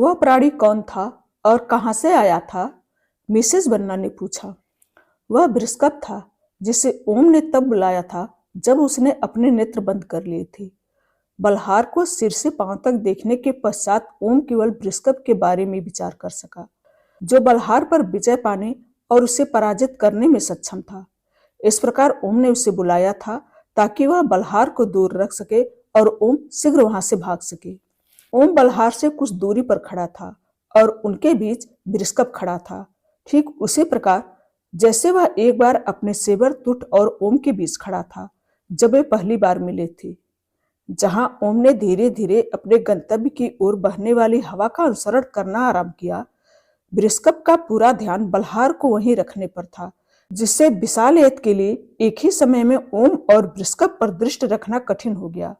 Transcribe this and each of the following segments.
वह प्राणी कौन था और कहाँ से आया था? मिसेस बन्ना ने पूछा। वह बृहस्पति था जिसे ओम ने तब बुलाया था जब उसने अपने नेत्र बंद कर लिए थे। बल्हार को सिर से पांव तक देखने के पश्चात ओम केवल बृहस्पति के बारे में विचार कर सका, जो बल्हार पर विजय पाने और उसे पराजित करने में सक्षम था। इस प्रकार ओम ने उसे बुलाया था ताकि वह बल्हार को दूर रख सके और ओम शीघ्र वहां से भाग सके। ओम बल्हार से कुछ दूरी पर खड़ा था और उनके बीच बृहस्पति खड़ा था, ठीक उसी प्रकार जैसे वह एक बार अपने सेवर तुट और ओम के बीच खड़ा था जब वे पहली बार मिले थे। जहां ओम ने धीरे धीरे अपने गंतव्य की ओर बहने वाली हवा का अनुसरण करना आरंभ किया, बृहस्पति का पूरा ध्यान बल्हार को वहीं रखने पर था, जिससे विशाल एत के लिए एक ही समय में ओम और बृहस्पति पर दृष्टि रखना कठिन हो गया।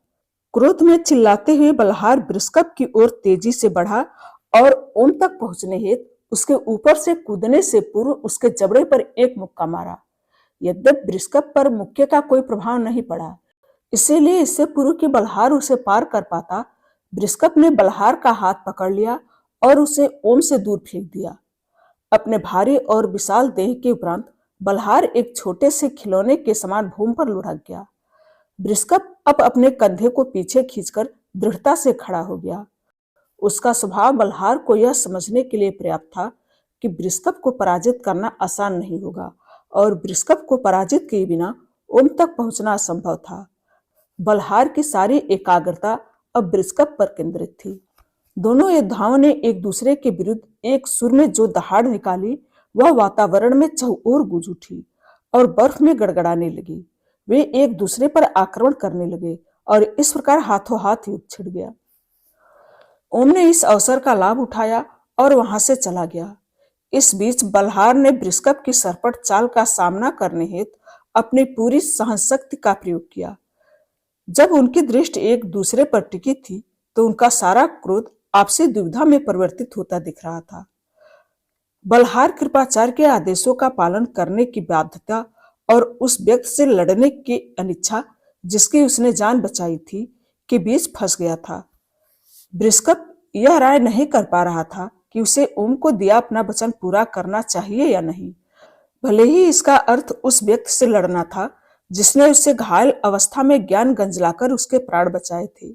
क्रोध में चिल्लाते हुए बल्हार बृहस्पति की ओर तेजी से बढ़ा और ओम तक पहुंचने हेतु उसके ऊपर से कूदने से पूर्व उसके जबड़े पर एक मुक्का मारा। यद्यपि बृहस्पति पर मुक्के का कोई प्रभाव नहीं पड़ा, इसीलिए इससे पूर्व कि बल्हार उसे पार कर पाता, बृहस्पति ने बल्हार का हाथ पकड़ लिया और उसे ओम से दूर फेंक दिया। अपने भारी और विशाल देह के उपरांत बल्हार एक छोटे से खिलौने के समान भूमि पर लुढ़क गया। बृहस्पति अब अपने कंधे को पीछे खींचकर दृढ़ता से खड़ा हो गया। उसका स्वभाव बल्हार को यह समझने के लिए पर्याप्त था कि बृहस्पति को पराजित करना आसान नहीं होगा और बृहस्पति को पराजित किए बिना ओम तक पहुंचना असंभव था। बल्हार की सारी एकाग्रता अब बृहस्पति पर केंद्रित थी। दोनों योद्धाओं ने एक दूसरे के विरुद्ध एक सुर में जो दहाड़ निकाली, वह वातावरण में चहुओर गूंज उठी और बर्फ में गड़गड़ाने लगी। वे एक दूसरे पर आक्रमण करने लगे और इस प्रकार हाथों हाथ युद्ध छिड़ गया। ओम ने इस अवसर का लाभ उठाया और वहां से चला गया। इस बीच बल्हार ने बृहस्पति की सरपट चाल का सामना करने हेतु अपनी पूरी सहनशक्ति का प्रयोग किया। जब उनकी दृष्टि एक दूसरे पर टिकी थी तो उनका सारा क्रोध आपसी दुविधा में परिवर्तित होता दिख रहा था। बल्हार कृपाचार्य के आदेशों का पालन करने की बाध्यता और उस व्यक्ति से लड़ने की अनिच्छा जिसकी उसने जान बचाई थी के बीच फंस गया था। बृहस्पति यह राय नहीं कर पा रहा था कि उसे ओम को दिया अपना वचन पूरा करना चाहिए या नहीं। भले ही इसका अर्थ उस व्यक्ति से लड़ना था जिसने उससे घायल अवस्था में ज्ञान गंजलाकर उसके प्राण बचाए थे,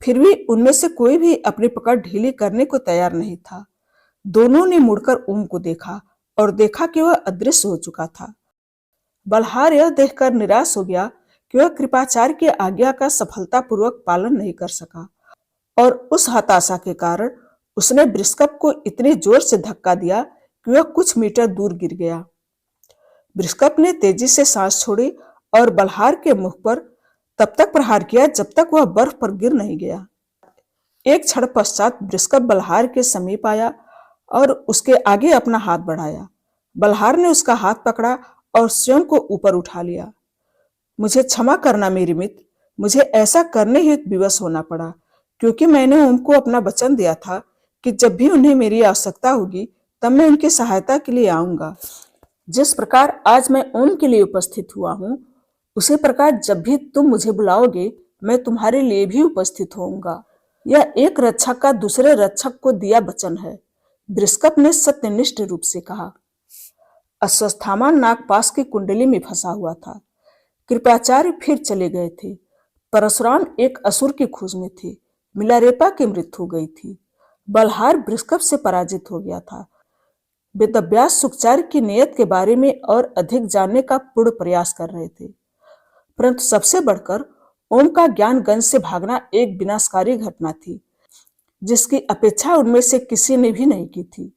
फिर भी उनमें से कोई भी अपनी पकड़ ढीली करने को तैयार नहीं था। दोनों ने मुड़कर ओम को देखा और देखा कि वह अदृश्य हो चुका था। बल्हार यह देखकर निराश हो गया कि वह कृपाचार्य की आज्ञा का सफलतापूर्वक पालन नहीं कर सका और उस हताशा के कारण उसने बृहस्पति को इतनी जोर से धक्का दिया कि वह कुछ मीटर दूर गिर गया। बृहस्पति ने तेजी से सांस छोड़ी और बल्हार के मुख पर तब तक प्रहार किया जब तक वह बर्फ पर गिर नहीं गया। एक क्षण पश्चात बृहस्पति बल्हार के समीप आया और उसके आगे अपना हाथ बढ़ाया। बल्हार ने उसका हाथ पकड़ा और स्वयं को ऊपर उठा लिया। मुझे क्षमा करना मेरे मित्र, मुझे ऐसा करने हेतु विवश होना पड़ा, क्योंकि मैंने उनको अपना वचन दिया था कि जब भी उन्हें मेरी आवश्यकता होगी तब मैं उनकी सहायता के लिए आऊंगा। जिस प्रकार आज मैं ओम के लिए उपस्थित हुआ हूँ, उसी प्रकार जब भी तुम मुझे बुलाओगे मैं तुम्हारे लिए भी उपस्थित होऊंगा। यह एक रक्षक का दूसरे रक्षक को दिया वचन है, बृहस्पति ने सत्यनिष्ठ रूप से कहा। अश्वत्थामा नागपाश की कुंडली में फंसा हुआ था। कृपाचार्य फिर चले गए थे। परशुराम एक असुर की खोज में थे। मिलारेपा की मृत्यु हो गई थी। बल्हार बृहस्पति से पराजित हो गया था। वेदव्यास शुक्राचार्य की नियत के बारे में और अधिक जानने का पूर्ण प्रयास कर रहे थे, परंतु सबसे बढ़कर ओम का ज्ञान गंज से भागना एक विनाशकारी घटना थी जिसकी अपेक्षा उनमें से किसी ने भी नहीं की थी।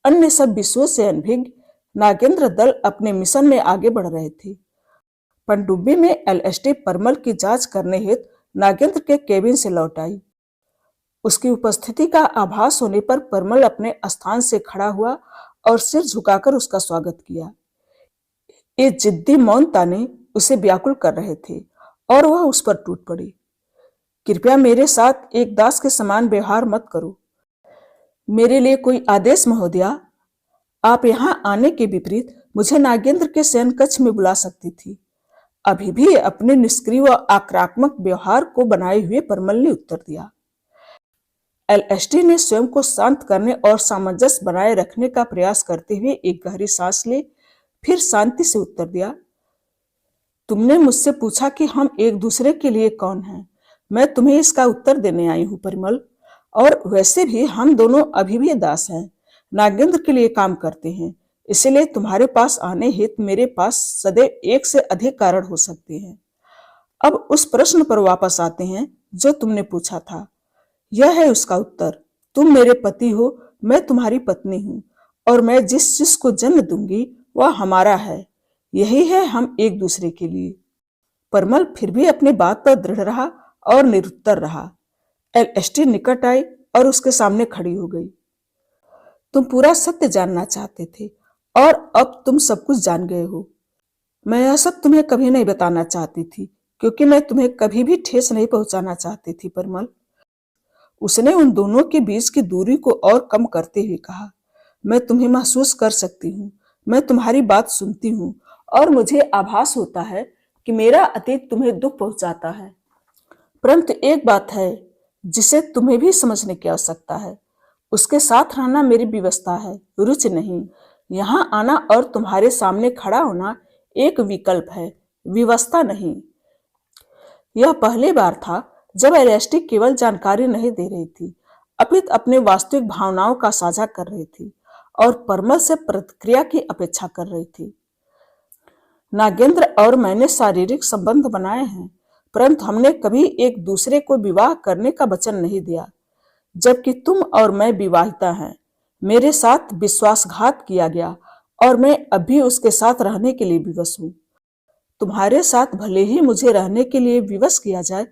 अन्य सब विषयों से अनभिज्ञ नागेंद्र दल अपने मिशन में आगे बढ़ रहे थे। पनडुब्बी में एलएसटी परमल की जांच करने हेतु नागेंद्र के केबिन से लौट आई। उसकी उपस्थिति का आभास होने पर परमल अपने स्थान से खड़ा हुआ और सिर झुकाकर उसका स्वागत किया। ये जिद्दी मौन ताने उसे व्याकुल कर रहे थे और वह उस पर टूट पड़ी। कृपया मेरे साथ एक दास के समान व्यवहार मत करो। मेरे लिए कोई आदेश महोदया? आप यहाँ आने के विपरीत मुझे नागेंद्र के शयन कक्ष में बुला सकती थी। अभी भी अपने निष्क्रिय व आक्रामक व्यवहार को बनाए हुए परमल ने उत्तर दिया। एलएसटी ने स्वयं को शांत करने और सामंजस्य बनाए रखने का प्रयास करते हुए एक गहरी सांस ली, फिर शांति से उत्तर दिया, तुमने मुझसे पूछा कि हम एक दूसरे के लिए कौन हैं। मैं तुम्हें इसका उत्तर देने आई हूं परिमल। और वैसे भी हम दोनों अभी भी दास हैं, नागेंद्र के लिए काम करते हैं। इसलिए तुम्हारे पास आने हेतु मेरे पास सदैव एक से अधिक कारण हो सकते हैं। अब उस प्रश्न पर वापस आते हैं जो तुमने पूछा था। यह है उसका उत्तर। तुम मेरे पति हो, मैं तुम्हारी पत्नी हूँ, और मैं जिस शिशु को जन्म दूंगी वह हमारा है। यही है हम एक दूसरे के लिए। परमल फिर भी अपनी बात पर दृढ़ रहा और निरुत्तर रहा। एलएसटी निकट आई और उसके सामने खड़ी हो गई। तुम पूरा सत्य जानना चाहते थे और अब तुम सब कुछ जान गए हो। मैं यह सब तुम्हें कभी नहीं बताना चाहती थी, क्योंकि मैं तुम्हें कभी भी ठेस नहीं पहुंचाना चाहती थी परिमल। उसने उन दोनों के बीच की दूरी को और कम करते हुए कहा, मैं तुम्हें महसूस कर सकती हूँ, मैं तुम्हारी बात सुनती हूँ, और मुझे आभास होता है कि मेरा अतीत तुम्हें दुख पहुंचाता है। परंतु एक बात है जिसे तुम्हें भी समझने की आवश्यकता है। उसके साथ रहना मेरी व्यवस्था है, रुचि नहीं। यहाँ आना और तुम्हारे सामने खड़ा होना एक विकल्प है, व्यवस्था नहीं। यह पहली बार था जब एलएसटी केवल जानकारी नहीं दे रही थी, अपितु अपने वास्तविक भावनाओं का साझा कर रही थी और परमल से प्रतिक्रिया की अपेक्षा कर रही थी। नागेंद्र और मैंने शारीरिक संबंध बनाए हैं, परंतु हमने कभी एक दूसरे को विवाह करने का वचन नहीं दिया। जबकि तुम और मैं विवाहिता हैं। मेरे साथ विश्वासघात किया गया और मैं अभी उसके साथ रहने के लिए विवश हूँ। तुम्हारे साथ भले ही मुझे रहने के लिए विवश किया जाए,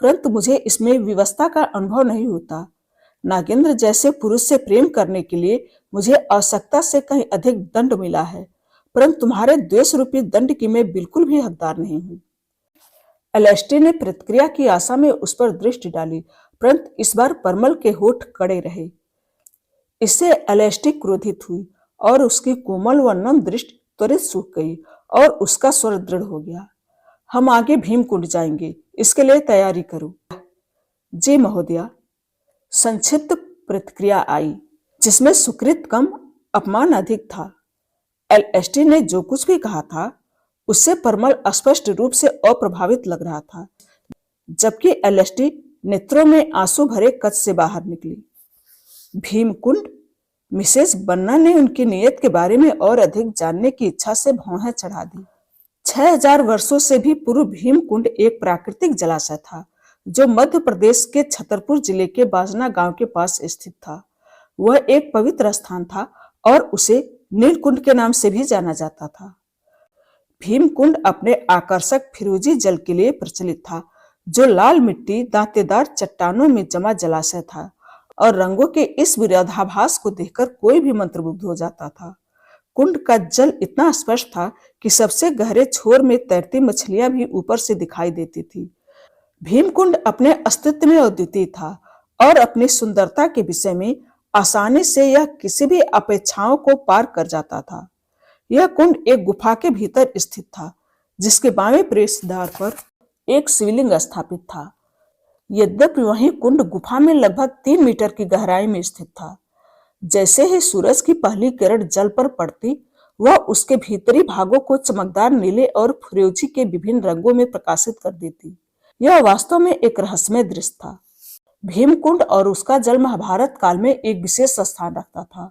परंतु मुझे इसमें विवशता का अनुभव नहीं होता। नागेंद्र जैसे पुरुष से प्रेम करने के लिए मुझे आवश्यकता से कहीं अधिक दंड मिला है, परंतु तुम्हारे द्वेष रूपी दंड की मैं बिल्कुल भी हकदार नहीं हूँ। एलएसटी ने प्रतिक्रिया की आशा में उस पर दृष्टि डाली, परंतु इस बार परमल के होठ कड़े रहे। इससे एलएसटी क्रोधित हुई और उसकी कोमल व नम दृष्टि त्वरित सूख गई और उसका स्वर दृढ़ हो गया। हम आगे भीमकुंड जाएंगे, इसके लिए तैयारी करो। जी महोदया। संक्षिप्त प्रतिक्रिया आई, जिसमें सुकृत कम अपमान अधिक था। एलएसटी ने जो कुछ भी कहा था उससे परमल स्पष्ट रूप से अप्रभावित लग रहा था, जबकि एलएसटी नेत्रों में आंसू भरे कच से बाहर निकली। भीमकुंड। मिसेस बन्ना ने उनकी नीयत के बारे में और अधिक जानने की इच्छा से भौहें चढ़ा दी। 6000 वर्षों से भी पूर्व भीमकुंड एक प्राकृतिक जलाशय था जो मध्य प्रदेश के छतरपुर जिले के बाजना गांव के पास स्थित था। वह एक पवित्र स्थान था और उसे नीलकुंड के नाम से भी जाना जाता था। भीमकुंड अपने आकर्षक फिरोजी जल के लिए प्रचलित था, जो लाल मिट्टी दांतेदार चट्टानों में जमा जलाशय था, और रंगों के इस विरोधाभास को देखकर कोई भी मंत्रमुग्ध हो जाता था। कुंड का जल इतना स्पष्ट था कि सबसे गहरे छोर में तैरती मछलियां भी ऊपर से दिखाई देती थी। भीमकुंड अपने अस्तित्व में अद्वितीय था और अपनी सुंदरता के विषय में आसानी से यह किसी भी अपेक्षाओं को पार कर जाता था। यह कुंड एक गुफा के भीतर स्थित था, जिसके बाएं प्रवेश द्वार पर एक शिवलिंग स्थापित था। यद्यपि वही कुंड गुफा में लगभग 3 मीटर की गहराई में स्थित था। जैसे ही सूरज की पहली किरण जल पर पड़ती, वह उसके भीतरी भागों को चमकदार नीले और फिरोजी के विभिन्न रंगों में प्रकाशित कर देती। यह वास्तव में एक रहस्यमय दृश्य था। भीमकुंड और उसका जल महाभारत काल में एक विशेष स्थान रखता था,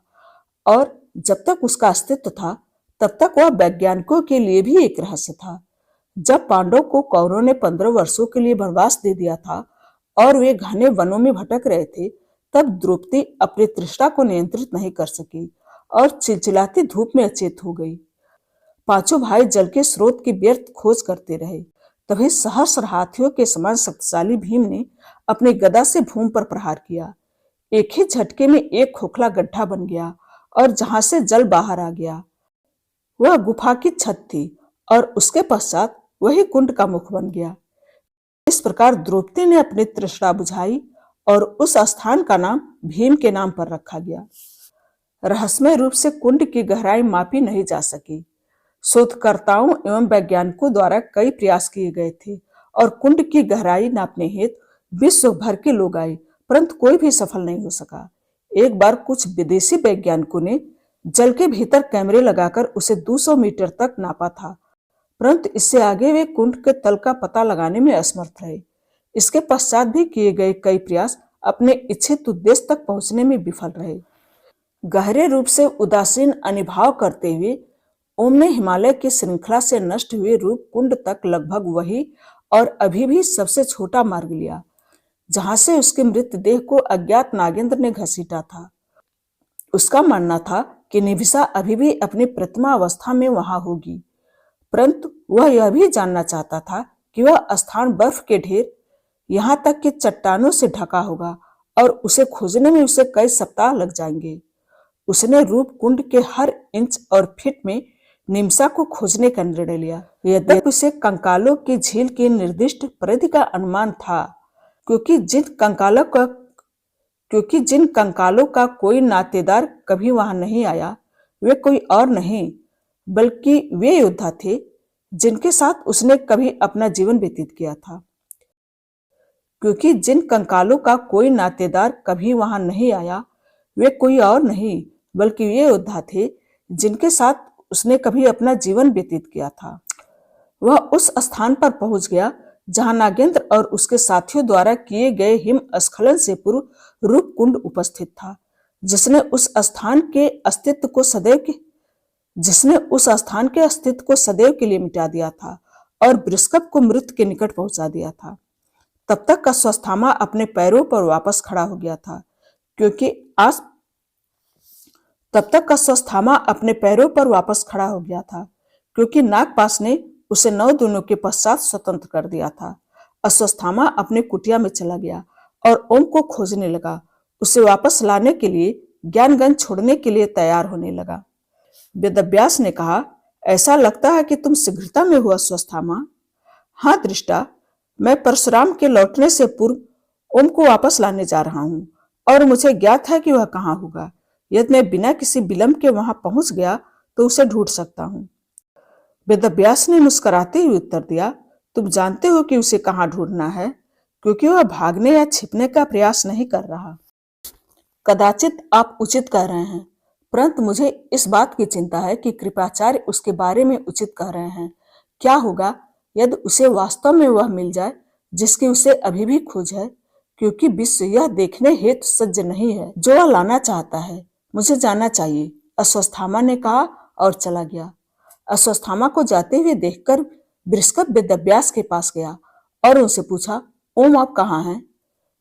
और जब तक उसका अस्तित्व था तब तक वह वैज्ञानिकों के लिए भी एक रहस्य था। जब पांडवों को कौरवों ने 15 वर्षों के लिए वनवास दे दिया था और वे घने वनों में भटक रहे थे, तब द्रौपदी अपनी तृष्णा को नियंत्रित नहीं कर सकी और चिलचिलाती धूप में अचेत हो गई। पांचों भाई जल के स्रोत की व्यर्थ खोज करते रहे। तभी सहस्र हाथियों के समान शक्तिशाली भीम ने अपनी गदा से भूमि पर प्रहार किया। एक ही झटके में एक खोखला गड्ढा बन गया और जहां से जल बाहर आ गया वह गुफा की छत थी, और उसके पश्चात वही कुंड का मुख बन गया। इस प्रकार द्रौपदी ने अपनी तृष्णा बुझाई और उस स्थान का नाम भीम के नाम पर रखा गया। रहस्यमय रूप से कुंड की गहराई मापी नहीं जा सकी। शोधकर्ताओं एवं वैज्ञानिकों द्वारा कई प्रयास किए गए थे और कुंड की गहराई नापने हेतु विश्व भर के लोग आए, परंतु कोई भी सफल नहीं हो सका। एक बार कुछ विदेशी वैज्ञानिकों ने जल के भीतर कैमरे लगाकर उसे 200 मीटर तक नापा था, परंतु इससे आगे वे कुंड के तल का पता लगाने में असमर्थ रहे। इसके पश्चात भी किए गए कई प्रयास अपने इच्छित उद्देश्य तक पहुंचने में विफल रहे। गहरे रूप से उदासीन अनिभाव करते हुए ओम ने हिमालय की श्रृंखला से नष्ट हुए रूप कुंड तक लगभग वही और अभी भी सबसे छोटा मार्ग लिया, जहां से उसके मृतदेह को अज्ञात नागेंद्र ने घसीटा था। उसका मानना था कि निभिसा अभी भी अपनी प्रतिमा अवस्था में वहां होगी, परंतु वह यह भी जानना चाहता था कि वह स्थान बर्फ के ढेर, यहाँ तक कि चट्टानों से ढका होगा और उसे खोजने में उसे कई सप्ताह लग जाएंगे। उसने रूप कुंड के हर इंच और फीट में निम्सा को खोजने का निर्णय लिया। यद्यपि उसे कंकालों की झील की निर्दिष्ट परिधि का अनुमान था, क्योंकि जिन कंकालों का कोई नातेदार कभी वहां नहीं आया, वे कोई और नहीं बल्कि वे योद्धा थे जिनके साथ उसने कभी अपना जीवन व्यतीत किया था। क्योंकि जिन कंकालों का कोई नातेदार कभी वहां नहीं आया, वे कोई और नहीं बल्कि वे योद्धा थे जिनके साथ उसने कभी अपना जीवन व्यतीत किया था। वह उस स्थान पर पहुंच गया जहां नागेंद्र और उसके साथियों द्वारा किए गए हिम स्खलन से पूर्व रूप कुंड उपस्थित था, जिसने उस स्थान के अस्तित्व को सदैव के लिए मिटा दिया था और बृहस्पति को मृत्यु के निकट पहुंचा दिया था। तब तक अश्वत्थामा अपने पैरों पर वापस खड़ा हो गया था, क्योंकि नागपाश ने उसे 9 दिनों के पश्चात स्वतंत्र कर दिया था। अश्वत्थामा अपने कुटिया में चला गया और ओम को खोजने लगा। उसे वापस लाने के लिए ज्ञानगंज छोड़ने के लिए तैयार होने लगा। वेदव्यास ने कहा, ऐसा लगता है कि तुम शीघ्रता में हो अश्वत्थामा। हाँ दृष्टा, मैं परशुराम के लौटने से पूर्व ओम को वापस लाने जा रहा हूँ और मुझे ज्ञात है कि वह कहाँ होगा। यदि मैं बिना किसी विलंब के वहां पहुंच गया तो उसे ढूंढ सकता हूँ। वेदव्यास ने मुस्कुराते हुए उत्तर दिया, तुम जानते हो कि उसे कहाँ ढूंढना है, क्योंकि वह भागने या छिपने का प्रयास नहीं कर रहा। कदाचित आप उचित कह रहे हैं, परंतु मुझे इस बात की चिंता है कि कृपाचार्य उसके बारे में उचित कह रहे हैं। क्या होगा यदि उसे वास्तव में वह मिल जाए जिसकी उसे अभी भी खोज है, क्योंकि विश्व यह देखने हेतु सज्ज नहीं है जो वह लाना चाहता है। मुझे जाना चाहिए, अश्वत्थामा ने कहा और चला गया। अश्वत्थामा को जाते हुए देखकर बृहस्पति वेदव्यास के पास गया और उनसे पूछा, ओम आप कहाँ हैं?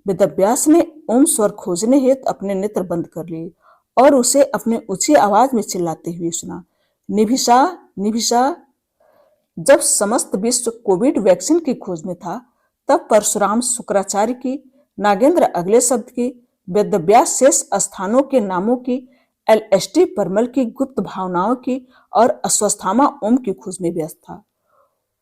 वेदव्यास ने ओम स्वर खोजने हेतु अपने नेत्र बंद कर लिए और उसे अपनी ऊंची आवाज में चिल्लाते हुए सुना, निभिसा निभिसा। जब समस्त विश्व कोविड वैक्सीन की खोज में था, तब परशुराम शुक्राचार्य की, नागेंद्र अगले शब्द की, वेदव्यास शेष स्थानों के नामों की, LST परमल की गुप्त भावनाओं की और अश्वत्थामा ओम की खोज में व्यस्त था।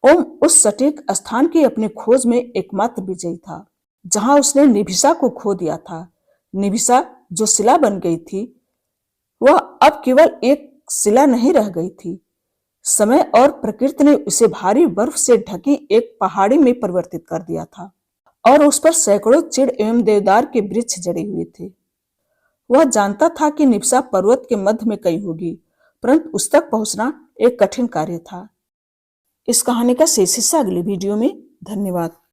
ओम उस सटीक स्थान की अपनी खोज में एकमात्र विजयी था जहां उसने निभिसा को खो दिया था। निभिसा जो शिला बन गई थी, वह अब केवल एक शिला नहीं रह गई थी। समय और प्रकृति ने उसे भारी बर्फ से ढकी एक पहाड़ी में परिवर्तित कर दिया था और उस पर सैकड़ों चिड़ एवं देवदार के वृक्ष जड़े हुए थे। वह जानता था कि निभिसा पर्वत के मध्य में कहीं होगी, परंतु उस तक पहुंचना एक कठिन कार्य था। इस कहानी का शेष हिस्सा अगले वीडियो में। धन्यवाद।